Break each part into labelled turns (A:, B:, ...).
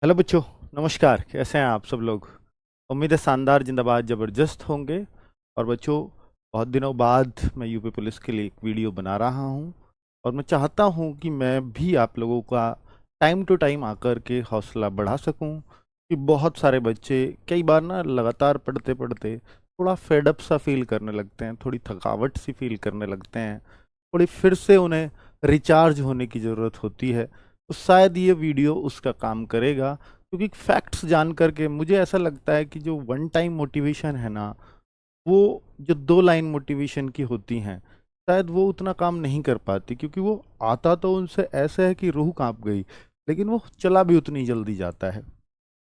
A: Hello बच्चों। नमस्कार, कैसे हैं आप सब लोग। उम्मीद है शानदार जिंदाबाद ज़बरदस्त होंगे। और बच्चों, बहुत दिनों बाद मैं यूपी पुलिस के लिए एक वीडियो बना रहा हूं और मैं चाहता हूं कि मैं भी आप लोगों का टाइम टू टाइम आकर के हौसला बढ़ा सकूं कि बहुत सारे बच्चे कई बार ना लगातार पढ़ते पढ़ते थोड़ा फेडअप सा फील करने लगते हैं, थोड़ी थकावट सी फील करने लगते हैं, थोड़ी फिर से उन्हें रिचार्ज होने की ज़रूरत होती है। तो शायद ये वीडियो उसका काम करेगा, क्योंकि फैक्ट्स जान करके मुझे ऐसा लगता है कि जो वन टाइम मोटिवेशन है ना, वो जो दो लाइन मोटिवेशन की होती हैं, शायद वो उतना काम नहीं कर पाती, क्योंकि वो आता तो उनसे ऐसे है कि रूह कांप गई, लेकिन वो चला भी उतनी जल्दी जाता है।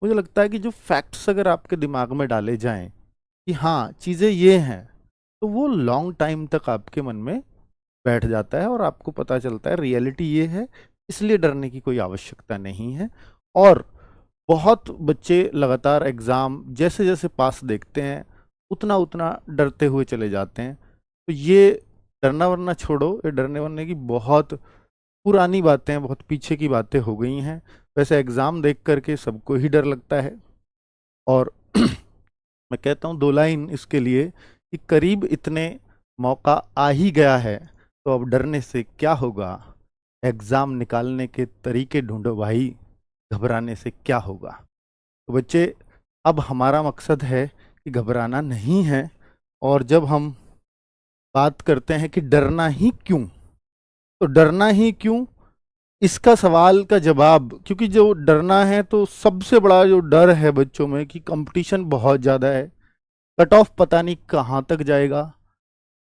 A: मुझे लगता है कि जो फैक्ट्स अगर आपके दिमाग में डाले जाएं कि हाँ चीज़ें ये हैं, तो वो लॉन्ग टाइम तक आपके मन में बैठ जाता है और आपको पता चलता है रियलिटी ये है, इसलिए डरने की कोई आवश्यकता नहीं है। और बहुत बच्चे लगातार एग्ज़ाम जैसे जैसे पास देखते हैं, उतना उतना डरते हुए चले जाते हैं। तो ये डरना वरना छोड़ो, ये डरने वरने की बहुत पुरानी बातें हैं, बहुत पीछे की बातें हो गई हैं। वैसे एग्ज़ाम देख करके सबको ही डर लगता है। और मैं कहता हूँ दो लाइन इसके लिए कि करीब इतने मौका आ ही गया है, तो अब डरने से क्या होगा। एग्ज़ाम निकालने के तरीके ढूंढो भाई, घबराने से क्या होगा। तो बच्चे, अब हमारा मकसद है कि घबराना नहीं है। और जब हम बात करते हैं कि डरना ही क्यों, तो डरना ही क्यों, इसका सवाल का जवाब, क्योंकि जो डरना है तो सबसे बड़ा जो डर है बच्चों में कि कंपटीशन बहुत ज़्यादा है, कट ऑफ पता नहीं कहाँ तक जाएगा।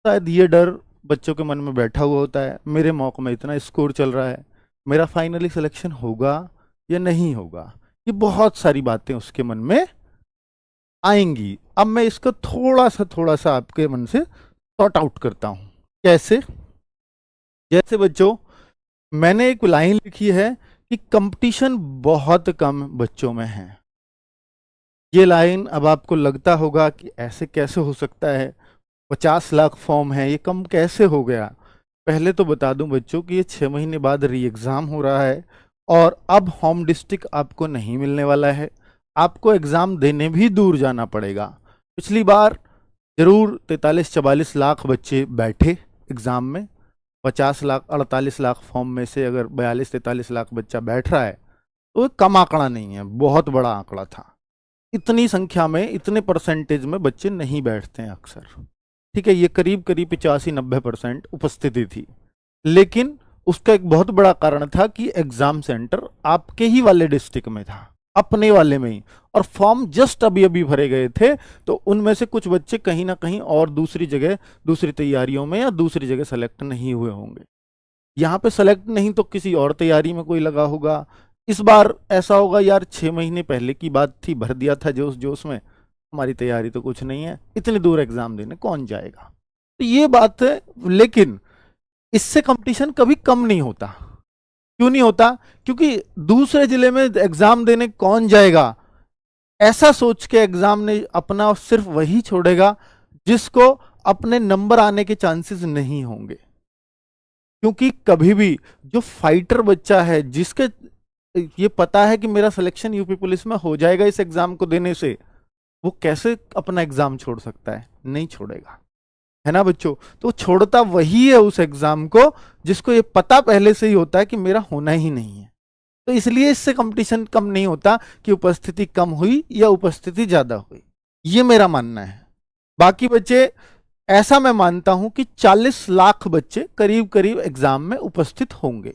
A: शायद ये डर बच्चों के मन में बैठा हुआ होता है, मेरे मौके में इतना स्कोर चल रहा है, मेरा फाइनली सिलेक्शन होगा या नहीं होगा। ये बहुत सारी बातें उसके मन में आएंगी। अब मैं इसको थोड़ा सा आपके मन से सॉर्ट आउट करता हूँ। कैसे? जैसे बच्चों, मैंने एक लाइन लिखी है कि कंपटीशन बहुत कम बच्चों में है। ये लाइन अब आपको लगता होगा कि ऐसे कैसे हो सकता है, 50 लाख फॉर्म है, ये कम कैसे हो गया। पहले तो बता दूं बच्चों कि ये 6 महीने बाद री एग्ज़ाम हो रहा है और अब होम डिस्ट्रिक्ट आपको नहीं मिलने वाला है, आपको एग्ज़ाम देने भी दूर जाना पड़ेगा। पिछली बार जरूर 43-44 लाख बच्चे बैठे एग्ज़ाम में। 50 लाख 48 लाख फॉर्म में से अगर 42-43 लाख बच्चा बैठ रहा है, तो ये कम आंकड़ा नहीं है, बहुत बड़ा आंकड़ा था। इतनी संख्या में, इतने परसेंटेज में बच्चे नहीं बैठते हैं अक्सर। ठीक है, ये करीब करीब 85-90% उपस्थिति थी। लेकिन उसका एक बहुत बड़ा कारण था कि एग्जाम सेंटर आपके ही वाले डिस्ट्रिक्ट में था, अपने वाले में ही, और फॉर्म जस्ट अभी अभी भरे गए थे। तो उनमें से कुछ बच्चे कहीं ना कहीं और दूसरी जगह, दूसरी तैयारियों में या दूसरी जगह सेलेक्ट नहीं हुए होंगे। यहाँ पे सेलेक्ट नहीं तो किसी और तैयारी में कोई लगा होगा। इस बार ऐसा होगा, यार 6 महीने पहले की बात थी, भर दिया था जोश जोश में, हमारी तैयारी तो कुछ नहीं है, इतनी दूर एग्जाम देने कौन जाएगा। तो ये बात है। लेकिन इससे कंपटीशन कभी कम नहीं होता। क्यों नहीं होता? क्योंकि दूसरे जिले में एग्जाम देने कौन जाएगा, ऐसा सोच के एग्जाम ने अपना सिर्फ वही छोड़ेगा जिसको अपने नंबर आने के चांसेस नहीं होंगे। क्योंकि कभी भी जो फाइटर बच्चा है, जिसके ये पता है कि मेरा सिलेक्शन यूपी पुलिस में हो जाएगा इस एग्जाम को देने से, वो कैसे अपना एग्जाम छोड़ सकता है? नहीं छोड़ेगा, है ना बच्चों। तो छोड़ता वही है उस एग्जाम को जिसको ये पता पहले से ही होता है कि मेरा होना ही नहीं है। तो इसलिए इससे कंपटीशन कम नहीं होता कि उपस्थिति कम हुई या उपस्थिति ज्यादा हुई। ये मेरा मानना है। बाकी बच्चे, ऐसा मैं मानता हूं कि 40 लाख बच्चे करीब करीब एग्जाम में उपस्थित होंगे।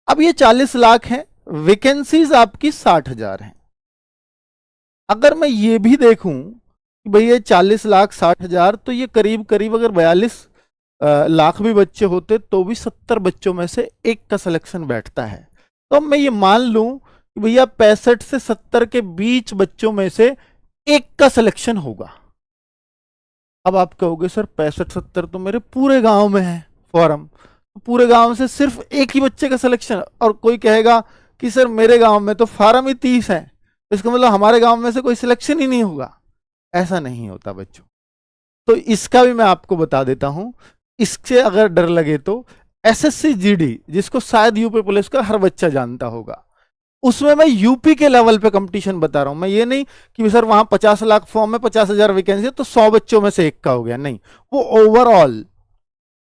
A: अब ये 40 लाख हैं, वैकेंसीज आपकी 60,000 हैं। अगर मैं ये भी देखूं कि भाई ये 40 लाख 60,000, तो ये करीब करीब अगर 42 लाख भी बच्चे होते तो भी 70 बच्चों में से एक का सिलेक्शन बैठता है। तो मैं ये मान लूं कि भैया 65 से 70 के बीच बच्चों में से एक का सिलेक्शन होगा। अब आप कहोगे सर 65-70 तो मेरे पूरे गांव में है फॉर्म, पूरे गांव से सिर्फ एक ही बच्चे का सिलेक्शन। और कोई कहेगा कि सर मेरे गांव में तो फार्म ही 30 है, तो इसका मतलब हमारे गांव में से कोई सिलेक्शन ही नहीं होगा। ऐसा नहीं होता बच्चों। तो इसका भी मैं आपको बता देता हूं। इससे अगर डर लगे तो एसएससी जीडी, जिसको शायद यूपी पुलिस का हर बच्चा जानता होगा, उसमें मैं यूपी के लेवल पे कंपटीशन बता रहा हूं। मैं ये नहीं कि सर वहां 50 लाख फॉर्म में 50,000 वैकेंसी है तो 100 बच्चों में से एक का हो गया, नहीं, वो ओवरऑल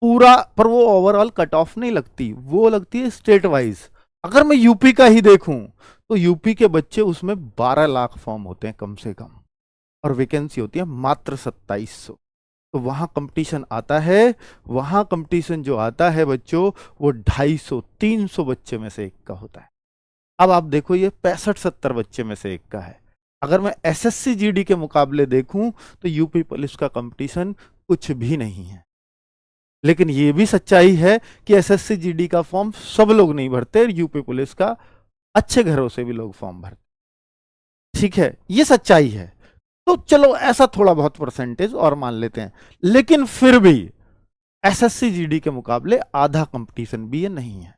A: पूरा, पर वो ओवरऑल कट ऑफ नहीं लगती, वो लगती है स्टेट वाइज। अगर मैं यूपी का ही देखूं तो यूपी के बच्चे उसमें 12 लाख फॉर्म होते हैं कम से कम, और वैकेंसी होती है मात्र 2700। तो वहां कंपटीशन आता है, वहां कंपटीशन जो आता है बच्चों, वो 250-300 बच्चे में से एक का होता है। अब आप देखो ये 65-70 बच्चे में से एक का है। अगर मैं एसएससी जीडी के मुकाबले देखूं तो यूपी पुलिस का कंपटीशन कुछ भी नहीं है। लेकिन ये भी सच्चाई है कि एसएससी जीडी का फॉर्म सब लोग नहीं भरते, यूपी पुलिस का अच्छे घरों से भी लोग फॉर्म भरते। ठीक है, ये सच्चाई है। तो चलो ऐसा थोड़ा बहुत परसेंटेज और मान लेते हैं, लेकिन फिर भी एसएससी जीडी के मुकाबले आधा कंपटीशन भी ये नहीं है।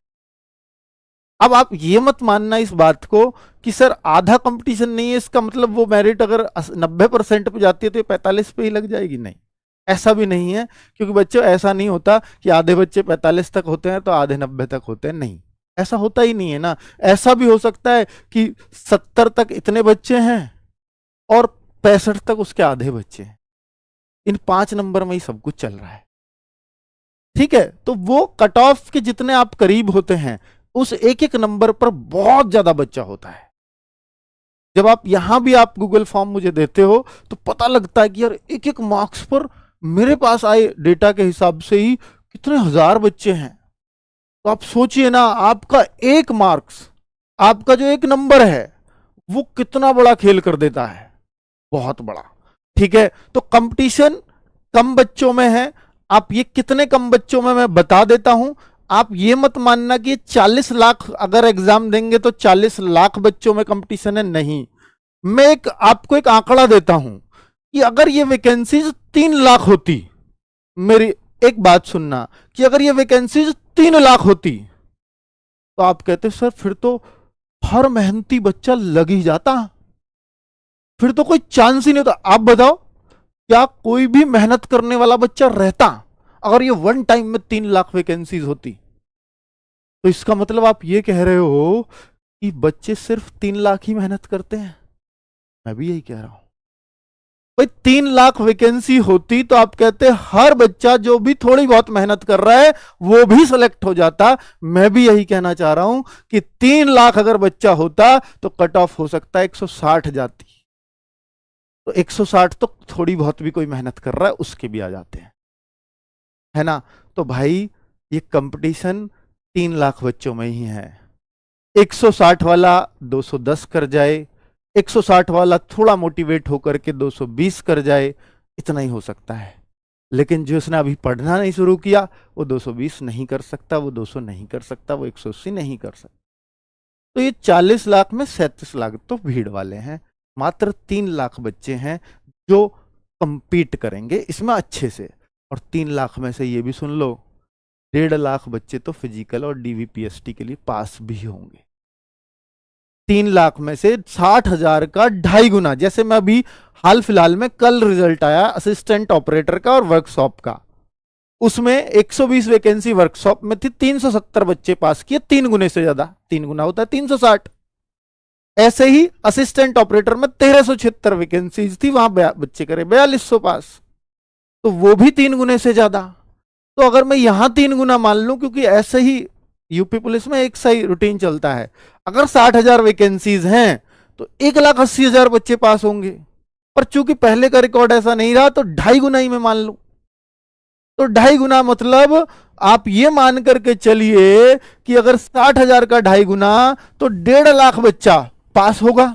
A: अब आप ये मत मानना इस बात को कि सर आधा कंपटीशन नहीं है, इसका मतलब वो मेरिट अगर 90% पे जाती है तो 45 पे ही लग जाएगी, नहीं, ऐसा भी नहीं है। क्योंकि बच्चों ऐसा नहीं होता कि आधे बच्चे 45 तक होते हैं तो आधे 90 तक होते हैं, नहीं, ऐसा होता ही नहीं है ना। ऐसा भी हो सकता है कि 70 तक इतने बच्चे हैं और 65 तक उसके आधे बच्चे हैं। इन 5 नंबर में ही सब कुछ चल रहा है। ठीक है, तो वो कट ऑफ के जितने आप करीब होते हैं उस एक एक नंबर पर बहुत ज्यादा बच्चा होता है। जब आप यहां भी आप गूगल फॉर्म मुझे देते हो तो पता लगता है कि यार एक एक मार्क्स पर मेरे पास आए डेटा के हिसाब से ही कितने हजार बच्चे हैं। तो आप सोचिए ना, आपका एक मार्क्स, आपका जो एक नंबर है वो कितना बड़ा खेल कर देता है, बहुत बड़ा। ठीक है, तो कंपटीशन कम बच्चों में है। आप ये कितने कम बच्चों में मैं बता देता हूं। आप ये मत मानना कि 40 लाख अगर एग्जाम देंगे तो 40 लाख बच्चों में कंपटीशन है, नहीं। मैं आपको एक आंकड़ा देता हूं कि अगर ये वैकेंसीज 3 लाख होती, मेरी एक बात सुनना, कि अगर ये वैकेंसीज 3 लाख होती तो आप कहते सर फिर तो हर मेहनती बच्चा लग ही जाता, फिर तो कोई चांस ही नहीं होता। आप बताओ क्या कोई भी मेहनत करने वाला बच्चा रहता अगर ये वन टाइम में 3 लाख वैकेंसीज होती? तो इसका मतलब आप ये कह रहे हो कि बच्चे सिर्फ 3 लाख ही मेहनत करते हैं? मैं भी यही कह रहा हूं भाई। 3 लाख वैकेंसी होती तो आप कहते हर बच्चा जो भी थोड़ी बहुत मेहनत कर रहा है वो भी सिलेक्ट हो जाता। मैं भी यही कहना चाह रहा हूं कि 3 लाख अगर बच्चा होता तो कट ऑफ हो सकता है 160 जाती। तो 160 तो थोड़ी बहुत भी कोई मेहनत कर रहा है उसके भी आ जाते हैं, है ना। तो भाई ये कंपटीशन 3 लाख बच्चों में ही है। 160 वाला 210 कर जाए, 160 वाला थोड़ा मोटिवेट होकर के 220 कर जाए, इतना ही हो सकता है। लेकिन जिसने अभी पढ़ना नहीं शुरू किया वो 220 नहीं कर सकता, वो 200 नहीं कर सकता, वो 180 नहीं कर सकता। तो ये 40 लाख में 37 लाख तो भीड़ वाले हैं। मात्र 3 लाख बच्चे हैं जो कंपीट करेंगे इसमें अच्छे से। और 3 लाख में से ये भी सुन लो, 1.5 लाख बच्चे तो फिजिकल और डीवीपीएसटी के लिए पास भी होंगे। 3 लाख में से 60,000 का 2.5 गुना। जैसे मैं अभी हाल फिलहाल में कल रिजल्ट आया असिस्टेंट ऑपरेटर का और वर्कशॉप का, उसमें 120 वैकेंसी वर्कशॉप में थी, 370 बच्चे पास किए, 3 गुने से ज्यादा। 3 गुना होता है 360। ऐसे ही असिस्टेंट ऑपरेटर में 1376 वैकेंसीज थी, वहां बच्चे करे 4200 पास, तो वो भी 3 गुने से ज्यादा। तो अगर मैं यहां 3 गुना मान लूं, क्योंकि ऐसे ही यूपी पुलिस में एक सही रूटीन चलता है, अगर 60,000 वैकेंसीज हैं तो 1,80,000 बच्चे पास होंगे। पर चूंकि पहले का रिकॉर्ड ऐसा नहीं रहा तो 2.5 गुना ही मैं मान लूं। तो 2.5 गुना मतलब आप ये मान करके चलिए कि अगर 60,000 का 2.5 गुना तो 1.5 लाख बच्चा पास होगा।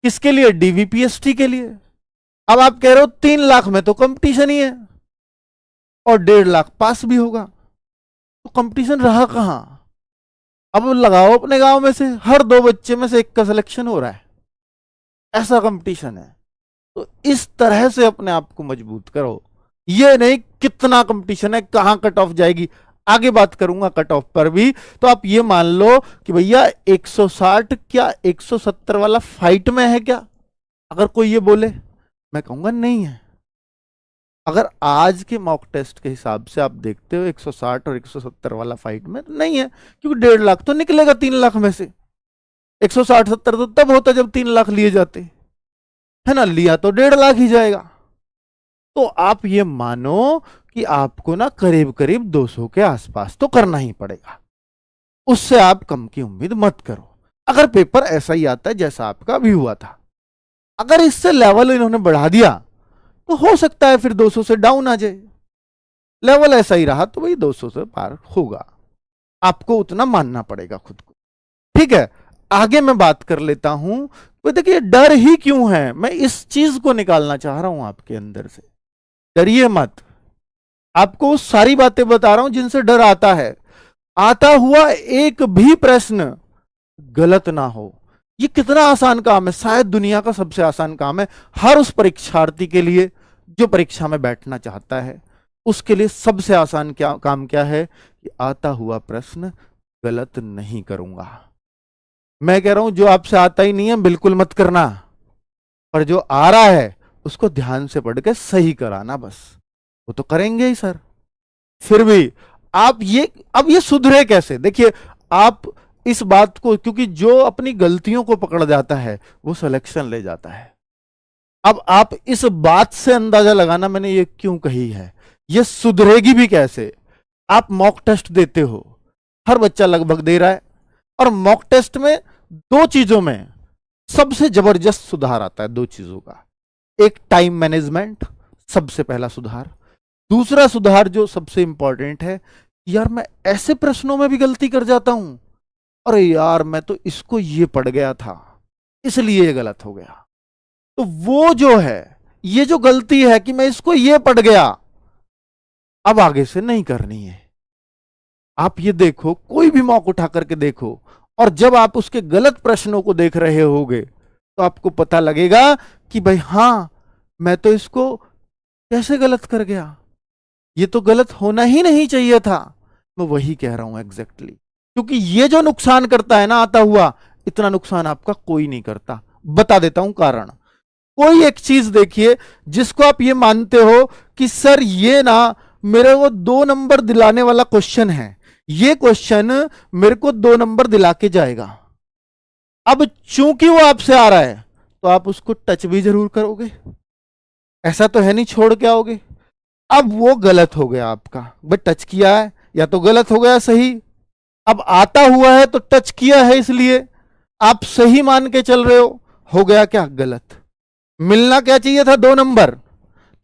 A: किसके लिए? डीवीपीएसटी के लिए। अब आप कह रहे हो 3 लाख में तो कंपटीशन ही है और 1.5 लाख पास भी होगा, तो कंपटीशन रहा कहां? अब लगाओ अपने गांव में से हर 2 बच्चे में से एक का सिलेक्शन हो रहा है, ऐसा कंपटीशन है। तो इस तरह से अपने आप को मजबूत करो, ये नहीं कितना कंपटीशन है, कहां कट ऑफ जाएगी, आगे बात करूंगा कट ऑफ पर भी। तो आप ये मान लो कि भैया 160 क्या 170 वाला फाइट में है क्या? अगर कोई ये बोले, मैं कहूंगा नहीं है। अगर आज के मॉक टेस्ट के हिसाब से आप देखते हो 160 और 170 वाला फाइट में नहीं है, क्योंकि 1.5 लाख तो निकलेगा 3 लाख में से। 160-70 तो तब होता जब 3 लाख लिए जाते, है ना, लिया तो 1.5 लाख ही जाएगा। तो आप ये मानो कि आपको ना करीब करीब 200 के आसपास तो करना ही पड़ेगा, उससे आप कम की उम्मीद मत करो, अगर पेपर ऐसा ही आता है जैसा आपका अभी हुआ था। अगर इससे लेवल इन्होंने बढ़ा दिया तो हो सकता है फिर 200 से डाउन आ जाए, लेवल ऐसा ही रहा तो भाई 200 से पार होगा, आपको उतना मानना पड़ेगा खुद को। ठीक है, आगे मैं बात कर लेता हूं। तो देखिए डर ही क्यों है, मैं इस चीज को निकालना चाह रहा हूं आपके अंदर से। डरिए मत, आपको सारी बातें बता रहा हूं जिनसे डर आता है। आता हुआ एक भी प्रश्न गलत ना हो, ये कितना आसान काम है, शायद दुनिया का सबसे आसान काम है हर उस परीक्षार्थी के लिए जो परीक्षा में बैठना चाहता है। उसके लिए सबसे आसान काम क्या है कि आता हुआ प्रश्न गलत नहीं करूंगा। मैं कह रहा हूं जो आपसे आता ही नहीं है बिल्कुल मत करना, पर जो आ रहा है उसको ध्यान से पढ़ के सही कराना, बस वो तो करेंगे ही सर। फिर भी आप अब ये सुधरे कैसे, देखिए आप इस बात को, क्योंकि जो अपनी गलतियों को पकड़ जाता है वो सिलेक्शन ले जाता है। अब आप इस बात से अंदाजा लगाना मैंने ये क्यों कही है, ये सुधरेगी भी कैसे। आप मॉक टेस्ट देते हो, हर बच्चा लगभग दे रहा है, और मॉक टेस्ट में दो चीजों में सबसे जबरदस्त सुधार आता है, दो चीजों का। एक टाइम मैनेजमेंट, सबसे पहला सुधार। दूसरा सुधार जो सबसे इंपॉर्टेंट है, यार मैं ऐसे प्रश्नों में भी गलती कर जाता हूं, अरे यार मैं तो इसको ये पढ़ गया था इसलिए ये गलत हो गया। तो वो जो है, ये जो गलती है कि मैं इसको ये पढ़ गया, अब आगे से नहीं करनी है। आप ये देखो, कोई भी मौका उठा करके देखो, और जब आप उसके गलत प्रश्नों को देख रहे होगे तो आपको पता लगेगा कि भाई हां, मैं तो इसको कैसे गलत कर गया, ये तो गलत होना ही नहीं चाहिए था। मैं वही कह रहा हूं एग्जैक्टली, क्योंकि ये जो नुकसान करता है ना आता हुआ, इतना नुकसान आपका कोई नहीं करता। बता देता हूं कारण। कोई एक चीज देखिए जिसको आप ये मानते हो कि सर ये ना मेरे को 2 नंबर दिलाने वाला क्वेश्चन है, ये क्वेश्चन मेरे को 2 नंबर दिला के जाएगा। अब चूंकि वो आपसे आ रहा है तो आप उसको टच भी जरूर करोगे, ऐसा तो है नहीं छोड़ के आओगे। अब वो गलत हो गया आपका, भाई टच किया है या तो गलत हो गया सही। अब आता हुआ है तो टच किया है इसलिए आप सही मान के चल रहे हो गया क्या गलत। मिलना क्या चाहिए था 2 नंबर,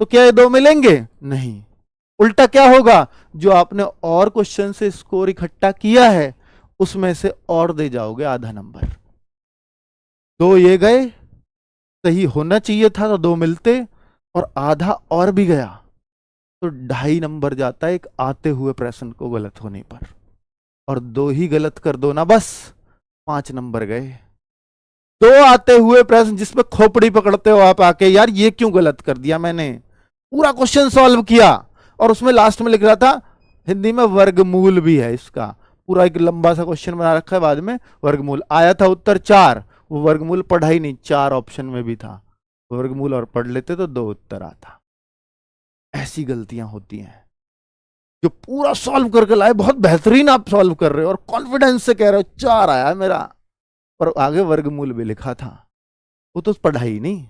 A: तो क्या ये 2 मिलेंगे, नहीं। उल्टा क्या होगा, जो आपने और क्वेश्चन से स्कोर इकट्ठा किया है उसमें से और दे जाओगे आधा नंबर। 2 ये गए, सही होना चाहिए था तो 2 मिलते, और आधा और भी गया तो 2.5 नंबर जाता है एक आते हुए प्रश्न को गलत होने पर। और 2 ही गलत कर दो ना बस, 5 नंबर गए। 2 आते हुए प्रश्न जिसमें खोपड़ी पकड़ते हो आप आके, यार ये क्यों गलत कर दिया, मैंने पूरा क्वेश्चन सॉल्व किया और उसमें लास्ट में लिख रहा था हिंदी में वर्गमूल भी है इसका, पूरा एक लंबा सा क्वेश्चन बना रखा है, बाद में वर्गमूल आया था उत्तर 4, वो वर्गमूल पढ़ा ही नहीं, 4 ऑप्शन में भी था, वर्गमूल और पढ़ लेते तो 2 उत्तर आता। ऐसी गलतियां होती हैं। जो पूरा सॉल्व करके लाए, बहुत बेहतरीन आप सॉल्व कर रहे हो और कॉन्फिडेंस से कह रहे हो 4 आया मेरा, पर आगे वर्गमूल भी लिखा था, वो तो पढ़ा ही नहीं,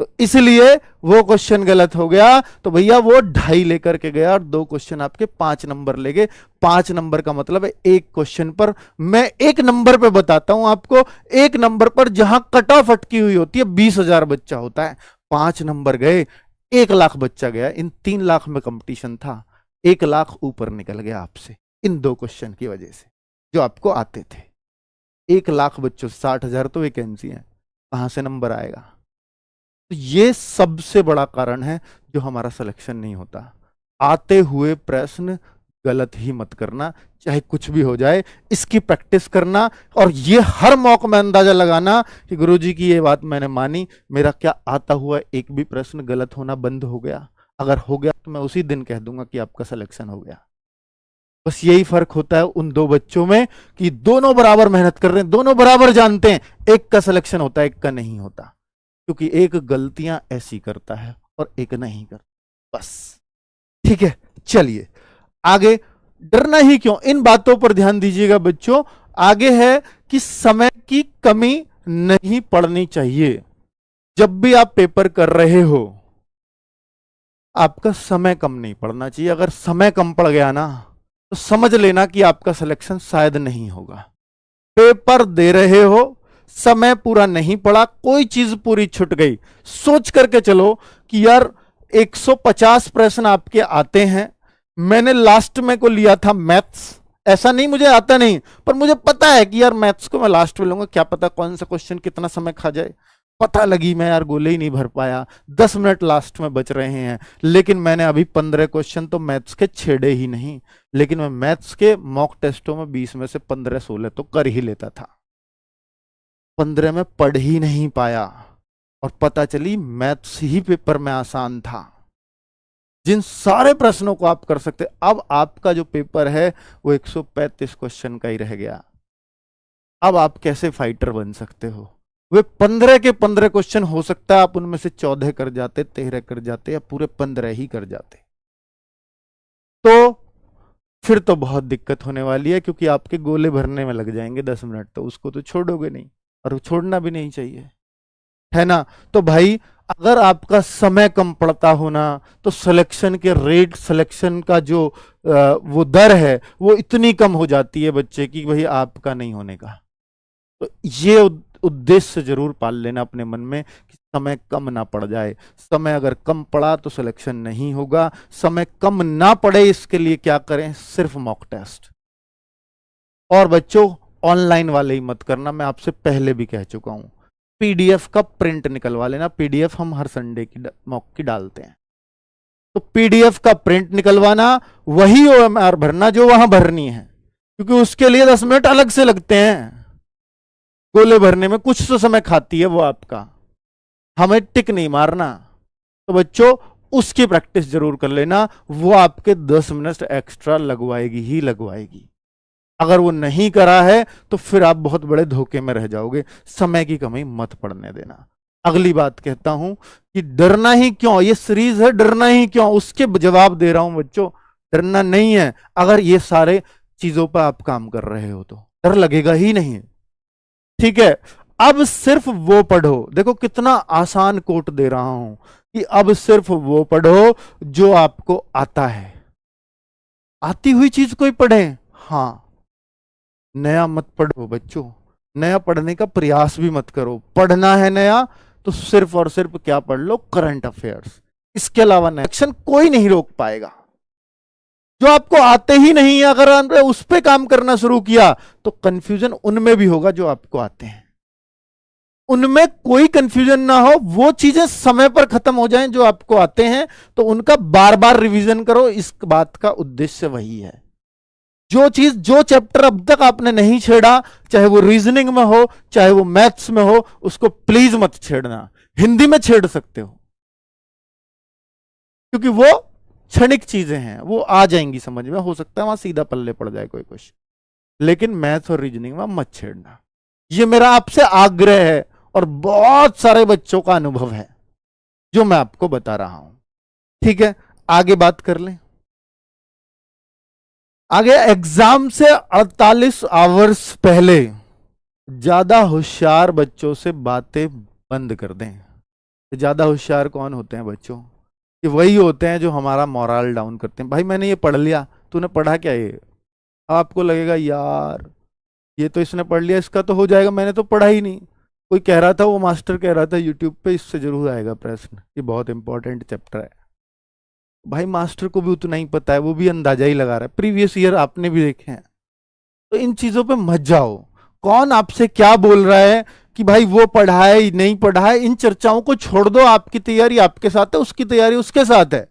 A: तो इसलिए वो क्वेश्चन गलत हो गया। तो भैया वो 2.5 लेकर के गया और 2 क्वेश्चन आपके 5 नंबर ले गए। 5 नंबर का मतलब है एक क्वेश्चन पर, मैं एक नंबर पे बताता हूं आपको, एक नंबर पर जहां कट ऑफ अटकी हुई होती है 20,000 बच्चा होता है, 5 नंबर गए, 1 लाख बच्चा गया। इन 3 लाख में कंपटीशन था, 1 लाख ऊपर निकल गया आपसे इन 2 क्वेश्चन की वजह से जो आपको आते थे। 1 लाख बच्चों, 60,000 तो वैकेंसी है, कहां से नंबर आएगा। तो ये सबसे बड़ा कारण है जो हमारा सिलेक्शन नहीं होता। आते हुए प्रश्न गलत ही मत करना, चाहे कुछ भी हो जाए, इसकी प्रैक्टिस करना। और ये हर मौके में अंदाजा लगाना कि गुरुजी की ये बात मैंने मानी, मेरा क्या आता हुआ एक भी प्रश्न गलत होना बंद हो गया। अगर हो गया तो मैं उसी दिन कह दूंगा कि आपका सिलेक्शन हो गया। बस यही फर्क होता है उन 2 बच्चों में कि दोनों बराबर मेहनत कर रहे हैं, दोनों बराबर जानते हैं, एक का सिलेक्शन होता है एक का नहीं होता, क्योंकि एक गलतियां ऐसी करता है और एक नहीं करता, बस। ठीक है, चलिए आगे। डरना ही क्यों, इन बातों पर ध्यान दीजिएगा बच्चों। आगे है कि समय की कमी नहीं पड़नी चाहिए। जब भी आप पेपर कर रहे हो, आपका समय कम नहीं पड़ना चाहिए। अगर समय कम पड़ गया ना, तो समझ लेना कि आपका सिलेक्शन शायद नहीं होगा। पेपर दे रहे हो, समय पूरा नहीं पड़ा, कोई चीज पूरी छूट गई, सोच करके चलो कि यार 150 प्रश्न आपके आते हैं, मैंने लास्ट में को लिया था मैथ्स, ऐसा नहीं मुझे आता नहीं, पर मुझे पता है कि यार मैथ्स को मैं लास्ट में लूंगा, क्या पता कौन सा क्वेश्चन कितना समय खा जाए। पता लगी मैं यार गोले ही नहीं भर पाया, 10 मिनट लास्ट में बच रहे हैं, लेकिन मैंने अभी 15 क्वेश्चन तो मैथ्स के छेड़े ही नहीं। लेकिन मैं मैथ्स के मॉक टेस्टों में 20 में से 15-16 तो कर ही लेता था, 15 में पढ़ ही नहीं पाया, और पता चली मैथ्स ही पेपर में आसान था। जिन सारे प्रश्नों को आप कर सकते, अब आपका जो पेपर है वो 135 क्वेश्चन का ही रह गया। अब आप कैसे फाइटर बन सकते हो? वे 15 के 15 क्वेश्चन हो सकता है आप उनमें से 14 कर जाते, 13 कर जाते, या पूरे 15 ही कर जाते, तो फिर तो बहुत दिक्कत होने वाली है, क्योंकि आपके गोले भरने में लग जाएंगे 10 मिनट, तो उसको तो छोड़ोगे नहीं, और छोड़ना भी नहीं चाहिए, है ना। तो भाई अगर आपका समय कम पड़ता होना, तो सिलेक्शन के रेट, सिलेक्शन का जो वो दर है वो इतनी कम हो जाती है बच्चे की, भाई आपका नहीं होने का। तो ये उद्देश्य जरूर पाल लेना अपने मन में कि समय कम ना पड़ जाए। समय अगर कम पड़ा तो सिलेक्शन नहीं होगा। समय कम ना पड़े इसके लिए क्या करें? सिर्फ मॉक टेस्ट। और बच्चों ऑनलाइन वाले ही मत करना, मैं आपसे पहले भी कह चुका हूं। पीडीएफ का प्रिंट निकलवा लेना, पीडीएफ हम हर संडे की मॉक की डालते हैं, तो पीडीएफ का प्रिंट निकलवाना, वही ओएमआर भरना जो वहां भरनी है, क्योंकि उसके लिए 10 मिनट अलग से लगते हैं। गोले भरने में कुछ तो समय खाती है वो आपका, हमें टिक नहीं मारना। तो बच्चों उसकी प्रैक्टिस जरूर कर लेना, वो आपके 10 मिनट एक्स्ट्रा लगवाएगी ही लगवाएगी। अगर वो नहीं करा है तो फिर आप बहुत बड़े धोखे में रह जाओगे। समय की कमी मत पड़ने देना। अगली बात कहता हूं कि डरना ही क्यों, ये सीरीज है डरना ही क्यों, उसके जवाब दे रहा हूं बच्चों। डरना नहीं है, अगर ये सारे चीजों पर आप काम कर रहे हो तो डर लगेगा ही नहीं, ठीक है। अब सिर्फ वो पढ़ो, देखो कितना आसान कोट दे रहा हूं कि अब सिर्फ वो पढ़ो जो आपको आता है। आती हुई चीज कोई पढ़े, हां, नया मत पढ़ो बच्चों, नया पढ़ने का प्रयास भी मत करो। पढ़ना है नया तो सिर्फ और सिर्फ क्या पढ़ लो? Current affairs. इसके अलावा नया एक्शन कोई नहीं रोक पाएगा। जो आपको आते ही नहीं है, अगर आपने उस पर काम करना शुरू किया तो कंफ्यूजन उनमें भी होगा जो आपको आते हैं, उनमें कोई कंफ्यूजन ना हो। वो चीजें समय पर खत्म हो जाएं जो आपको आते हैं, तो उनका बार बार रिवीजन करो। इस बात का उद्देश्य वही है। जो चीज, जो चैप्टर अब तक आपने नहीं छेड़ा, चाहे वो रीजनिंग में हो चाहे वो मैथ्स में हो, उसको प्लीज मत छेड़ना। हिंदी में छेड़ सकते हो, क्योंकि वो क्षणिक चीजें हैं, वो आ जाएंगी समझ में, हो सकता है वहां सीधा पल्ले पड़ जाए कोई क्वेश्चन। लेकिन मैथ्स और रीजनिंग में मत छेड़ना, ये मेरा आपसे आग्रह है, और बहुत सारे बच्चों का अनुभव है जो मैं आपको बता रहा हूं, ठीक है। आगे बात कर लें। आगे, एग्जाम से 48 आवर्स पहले ज्यादा होशियार बच्चों से बातें बंद कर दें। ज्यादा होशियार कौन होते हैं बच्चों? ये वही होते हैं जो हमारा मोरल डाउन करते हैं। भाई मैंने ये पढ़ लिया, तूने पढ़ा क्या? ये आपको लगेगा यार ये तो इसने पढ़ लिया, इसका तो हो जाएगा, मैंने तो पढ़ा ही नहीं। कोई कह रहा था, वो मास्टर कह रहा था यूट्यूब पे, इससे जरूर आएगा प्रश्न, ये बहुत इंपॉर्टेंट चैप्टर है। भाई मास्टर को भी उतना ही पता है, वो भी अंदाजा ही लगा रहा है, प्रीवियस ईयर आपने भी देखे हैं। तो इन चीजों पे मत जाओ। कौन आपसे क्या बोल रहा है कि भाई वो पढ़ा है नहीं पढ़ा है, इन चर्चाओं को छोड़ दो। आपकी तैयारी आपके साथ है, उसकी तैयारी उसके साथ है,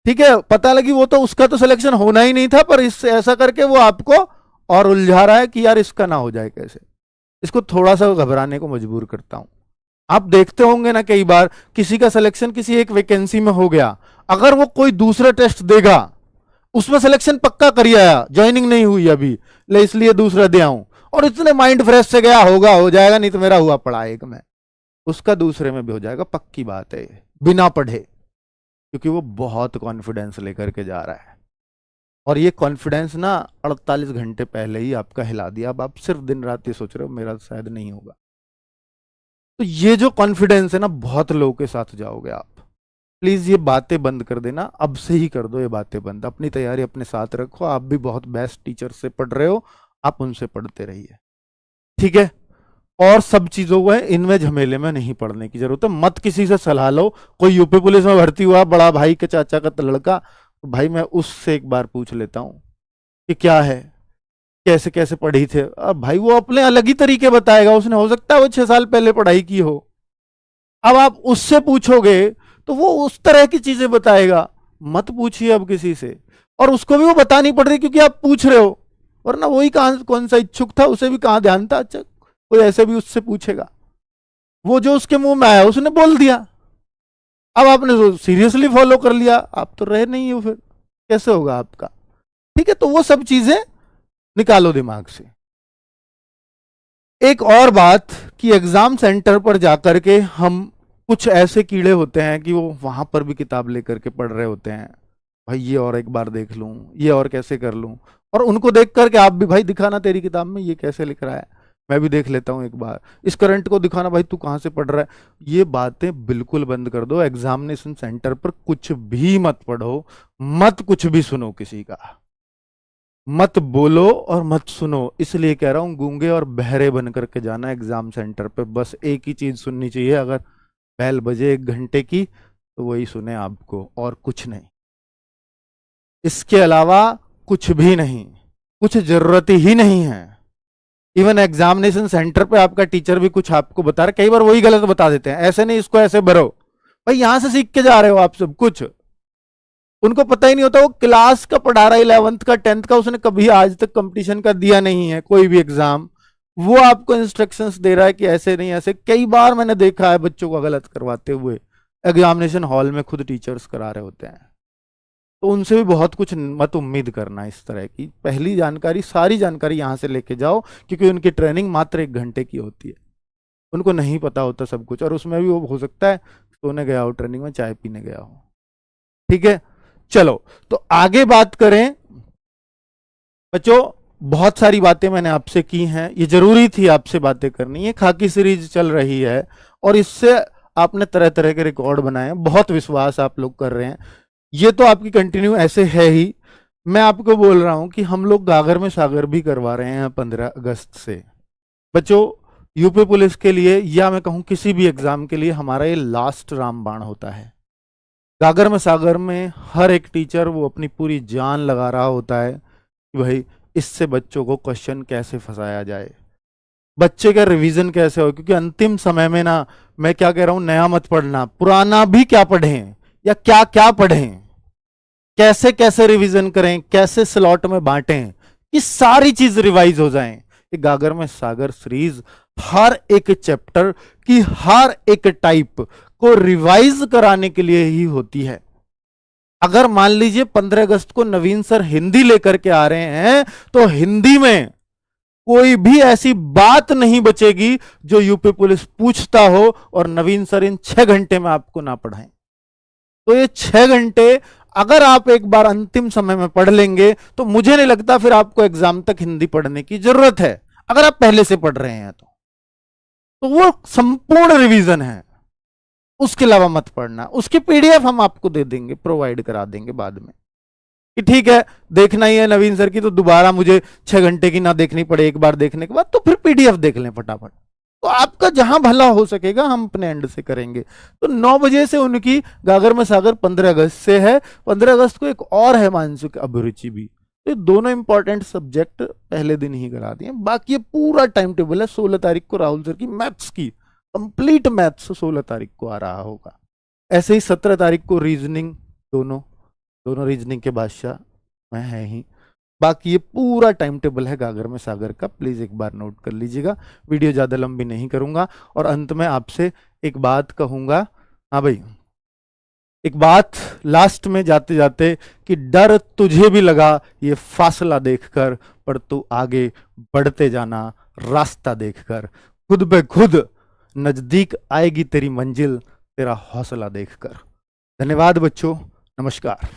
A: ठीक है। पता लगी वो तो, उसका तो सिलेक्शन होना ही नहीं था, पर इससे ऐसा करके वो आपको और उलझा रहा है कि यार इसका ना हो जाए कैसे। इसको थोड़ा सा घबराने को मजबूर करता हूं। आप देखते होंगे ना, कई बार किसी का सिलेक्शन किसी एक वैकेंसी में हो गया, अगर वो कोई दूसरा टेस्ट देगा, उसमें सिलेक्शन पक्का कर आया, ज्वाइनिंग नहीं हुई अभी, ले इसलिए दूसरा दे आऊं, और इतने माइंड फ्रेश से गया, होगा हो जाएगा, नहीं तो मेरा हुआ पड़ा एक में, उसका दूसरे में भी हो जाएगा, पक्की बात है, बिना पढ़े, क्योंकि वो बहुत कॉन्फिडेंस लेकर के जा रहा है। और ये कॉन्फिडेंस ना 48 घंटे पहले ही आपका हिला दिया। अब आप सिर्फ दिन रात ये सोच रहे हो मेरा शायद नहीं होगा। तो ये जो कॉन्फिडेंस है ना, बहुत लोगों के साथ जाओगे आप। प्लीज ये बातें बंद कर देना, अब से ही कर दो ये बातें बंद। अपनी तैयारी अपने साथ रखो। आप भी बहुत बेस्ट टीचर से पढ़ रहे हो, आप उनसे पढ़ते रहिए, ठीक है। और सब चीजों को है इनमें झमेले में नहीं पढ़ने की जरूरत है। मत किसी से सलाह लो। कोई यूपी पुलिस में भर्ती हुआ, बड़ा भाई के चाचा का लड़का, तो भाई मैं उससे एक बार पूछ लेता हूं कि क्या है, कैसे कैसे पढ़ी थे। अब भाई वो अपने अलग ही तरीके बताएगा, उसने हो सकता है वो 6 साल पहले पढ़ाई की हो। अब आप उससे पूछोगे तो वो उस तरह की चीजें बताएगा। मत पूछिए अब किसी से, और उसको भी वो बतानी पड़ रही क्योंकि आप पूछ रहे हो, वरना वही कहां कौन सा इच्छुक था, उसे भी कहां ध्यान था। अच्छा, कोई ऐसे भी उससे पूछेगा, वो जो उसके मुंह में आया उसने बोल दिया। अब आपने तो सीरियसली फॉलो कर लिया, आप तो रहे नहीं हो, फिर कैसे होगा आपका। ठीक है, तो वो सब चीजें निकालो दिमाग से। एक और बात कि एग्जाम सेंटर पर जाकर के हम, कुछ ऐसे कीड़े होते हैं कि वो वहां पर भी किताब लेकर के पढ़ रहे होते हैं। भाई ये और एक बार देख लूं, ये और कैसे कर लूं, और उनको देख करके आप भी, भाई दिखाना तेरी किताब में ये कैसे लिख रहा है, मैं भी देख लेता हूं एक बार। इस करंट को दिखाना, भाई तू कहां से पढ़ रहा है। ये बातें बिल्कुल बंद कर दो। एग्जामिनेशन सेंटर पर कुछ भी मत पढ़ो, मत कुछ भी सुनो किसी का, मत बोलो और मत सुनो। इसलिए कह रहा हूं गूंगे और बहरे बन करके जाना एग्जाम सेंटर पे। बस एक ही चीज सुननी चाहिए, अगर बेल बजे 1 घंटे की तो वही सुने आपको, और कुछ नहीं। इसके अलावा कुछ भी नहीं, कुछ जरूरत ही नहीं है। इवन एग्जामिनेशन सेंटर पे आपका टीचर भी कुछ आपको बता रहे, कई बार वही गलत बता देते हैं, ऐसे नहीं इसको ऐसे भरो। भाई यहां से सीख के जा रहे हो आप सब कुछ, उनको पता ही नहीं होता। वो क्लास का पढ़ा रहा है 11th का 10th का, उसने कभी आज तक कंपटीशन का दिया नहीं है कोई भी एग्जाम। वो आपको इंस्ट्रक्शंस दे रहा है कि ऐसे नहीं ऐसे। कई बार मैंने देखा है बच्चों को गलत करवाते हुए, एग्जामिनेशन हॉल में खुद टीचर्स करा रहे होते हैं। तो उनसे भी बहुत कुछ मत उम्मीद करना इस तरह की। पहली जानकारी, सारी जानकारी यहां से लेके जाओ, क्योंकि उनकी ट्रेनिंग मात्र 1 घंटे की होती है। उनको नहीं पता होता सब कुछ, और उसमें भी वो हो सकता है सोने गया हो, ट्रेनिंग में चाय पीने गया हो। ठीक है, चलो तो आगे बात करें बच्चों। बहुत सारी बातें मैंने आपसे की हैं, ये जरूरी थी आपसे बातें करनी। ये खाकी सीरीज चल रही है और इससे आपने तरह तरह के रिकॉर्ड बनाए हैं, बहुत विश्वास आप लोग कर रहे हैं। ये तो आपकी कंटिन्यू ऐसे है ही। मैं आपको बोल रहा हूं कि हम लोग गागर में सागर भी करवा रहे हैं 15 अगस्त से। बच्चों, यूपी पुलिस के लिए या मैं कहूं किसी भी एग्जाम के लिए हमारा ये लास्ट रामबाण होता है। गागर में सागर में हर एक टीचर वो अपनी पूरी जान लगा रहा होता है कि भाई इससे बच्चों को क्वेश्चन कैसे फंसाया जाए, बच्चे का रिवीजन कैसे हो। क्योंकि अंतिम समय में ना, मैं क्या कह रहा हूं, नया मत पढ़ना, पुराना भी क्या पढ़ें या क्या क्या पढ़ें, कैसे कैसे रिवीजन करें, कैसे स्लॉट में बांटें, ये सारी चीज रिवाइज हो जाएं। ये गागर में सागर सीरीज हर एक चैप्टर की हर एक टाइप को रिवाइज कराने के लिए ही होती है। अगर मान लीजिए 15 अगस्त को नवीन सर हिंदी लेकर के आ रहे हैं, तो हिंदी में कोई भी ऐसी बात नहीं बचेगी जो यूपी पुलिस पूछता हो और नवीन सर इन 6 घंटे में आपको ना पढ़ाएं। तो ये 6 घंटे अगर आप एक बार अंतिम समय में पढ़ लेंगे तो मुझे नहीं लगता फिर आपको एग्जाम तक हिंदी पढ़ने की जरूरत है, अगर आप पहले से पढ़ रहे हैं तो वो संपूर्ण रिवीजन है। उसके अलावा मत पढ़ना। उसकी पीडीएफ हम आपको दे देंगे, प्रोवाइड करा देंगे बाद में, कि ठीक है देखना ही है नवीन सर की तो दोबारा मुझे 6 घंटे की ना देखनी पड़े, एक बार देखने के बाद तो फिर पीडीएफ देख लें फटाफट। तो आपका जहां भला हो सकेगा हम अपने एंड से करेंगे। तो 9 बजे से उनकी गागर में सागर 15 अगस्त से है। 15 अगस्त को एक और है मानसिक अभिरुचि भी। तो दोनों इंपॉर्टेंट सब्जेक्ट पहले दिन ही करा दिए। बाकी ये पूरा टाइम टेबल है। 16 तारीख को राहुल सर की मैथ्स की कंप्लीट मैथ्स 16 तारीख को आ रहा होगा। ऐसे ही 17 तारीख को रीजनिंग, दोनों रीजनिंग के बादशाह मैं है ही। बाकी ये पूरा टाइम टेबल है गागर में सागर का, प्लीज एक बार नोट कर लीजिएगा। वीडियो ज्यादा लंबी नहीं करूंगा। और अंत में आपसे एक बात कहूंगा, हाँ भाई एक बात लास्ट में जाते जाते, कि डर तुझे भी लगा ये फासला देखकर, पर तू आगे बढ़ते जाना रास्ता देखकर। खुद पे खुद नजदीक आएगी तेरी मंजिल, तेरा हौसला देखकर। धन्यवाद बच्चों, नमस्कार।